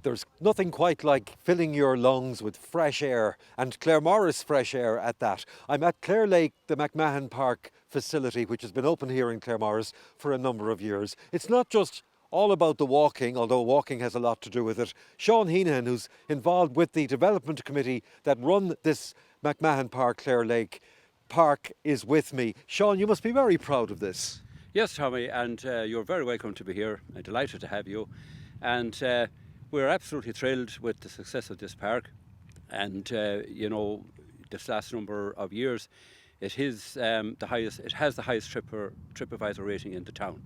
There's nothing quite like filling your lungs with fresh air, and Claremorris fresh air at that. I'm at Clare Lake, the McMahon Park facility, which has been open here in Claremorris for a number of years. It's not just all about the walking, although walking has a lot to do with it. Sean Heenan, who's involved with the development committee that run this McMahon Park, Clare Lake Park, is with me. Sean, you must be very proud of this. Yes, Tommy, and you're very welcome to be here. I'm delighted to have you. And we're absolutely thrilled with the success of this park. And, this last number of years, it is the highest. It has the highest TripAdvisor rating in the town.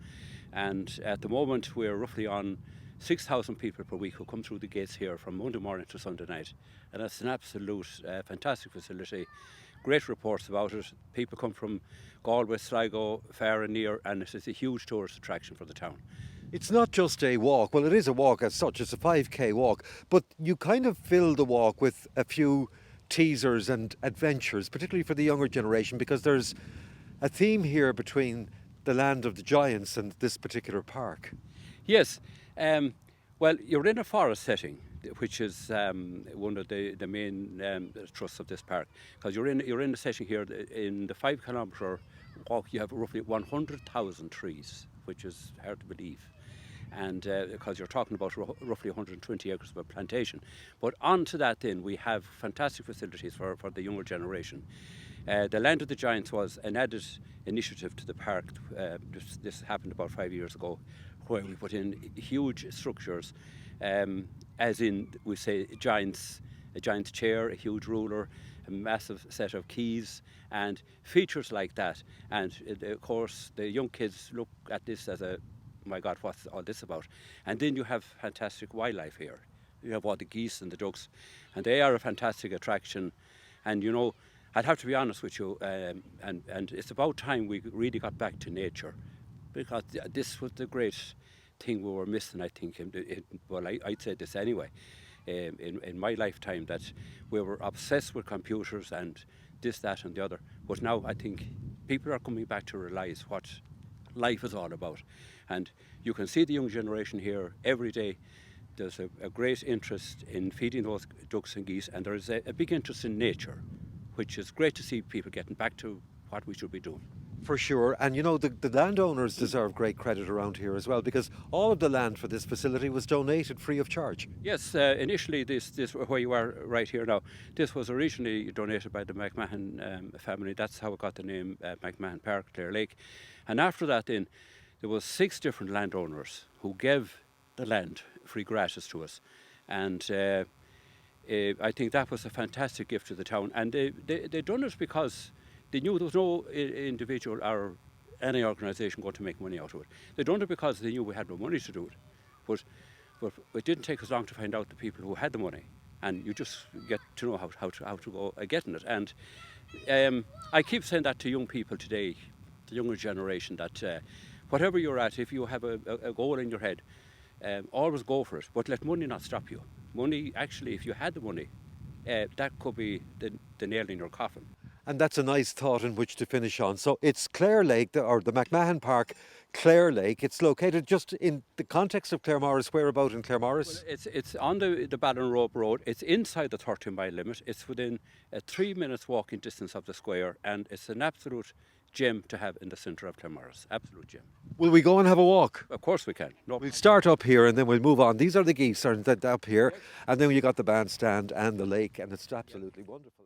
And at the moment, we're roughly on 6,000 people per week who come through the gates here from Monday morning to Sunday night. And it's an absolute fantastic facility. Great reports about it. People come from Galway, Sligo, far and near, and it is a huge tourist attraction for the town. It's not just a walk. Well, it is a walk as such. It's a 5k walk. But you kind of fill the walk with a few teasers and adventures, particularly for the younger generation, because there's a theme here between the land of the giants and this particular park. Yes. Well, you're in a forest setting, which is one of the main thrusts of this park, because you're in a setting here in the 5 kilometre walk. You have roughly 100,000 trees, which is hard to believe, and because you're talking about roughly 120 acres of a plantation. But on to that, then we have fantastic facilities for the younger generation. The Land of the Giants was an added initiative to the park. This happened about 5 years ago, where we put in huge structures, as in, we say, a giant's chair, a huge ruler, a massive set of keys, and features like that. And of course, the young kids look at this as my God, what's all this about? And then you have fantastic wildlife here. You have all the geese and the ducks, and they are a fantastic attraction. And I'd have to be honest with you, and it's about time we really got back to nature, because this was the great thing we were missing, I think. I'd say this anyway, in my lifetime, that we were obsessed with computers and this, that and the other. But now I think people are coming back to realise what life is all about. And you can see the young generation here every day. There's a great interest in feeding those ducks and geese, and there is a big interest in nature, which is great to see people getting back to what we should be doing. For sure. And the landowners deserve great credit around here as well, because all of the land for this facility was donated free of charge. Yes, initially this where you are right here now, this was originally donated by the McMahon family. That's how it got the name McMahon Park, Clare Lake. And after that, then there was 6 different landowners who gave the land free gratis to us. And I think that was a fantastic gift to the town. And they done it because they knew there was no individual or any organisation going to make money out of it. They done it because they knew we had no money to do it. But it didn't take us long to find out the people who had the money, and you just get to know how to go getting it. And I keep saying that to young people today, the younger generation, that whatever you're at, if you have a goal in your head, always go for it. But let money not stop you. Money, actually, if you had the money, that could be the nail in your coffin. And that's a nice thought in which to finish on. So it's Clare Lake, or the McMahon Park, Clare Lake. It's located just in the context of Claremorris. Whereabout in Claremorris? Well, it's on the Ballinrobe Road. It's inside the 30-mile limit. It's within a 3 minutes walking distance of the square, and it's an absolute gem to have in the centre of Claremorris. Absolute gem. Will we go and have a walk? Of course we can. No We'll problem. start up here and then we'll move on. These are the geese, aren't they, up here? And then you got the bandstand and the lake, and it's absolutely wonderful.